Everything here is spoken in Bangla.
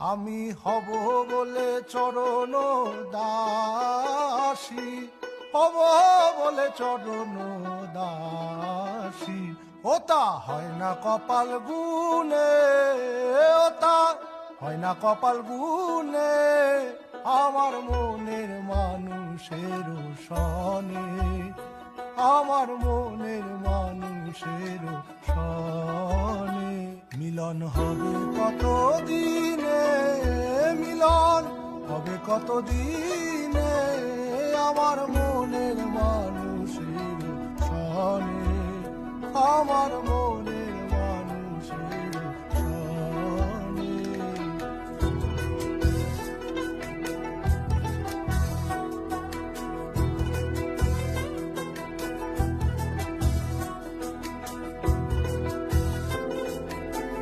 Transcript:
আমি হব বলে চরণ দাসী, হব বলে চরণ দাসী। ওতা হয় না কপাল গুনে, ওতা হয় না কপাল গুনে, আমার মনের মানুষের সনে, আমার মনের মানুষের সনে। মিলন হবে কত দিনে, মিলন হবে কত দিনে, আমার মনের মানুষের সনে, আমার মন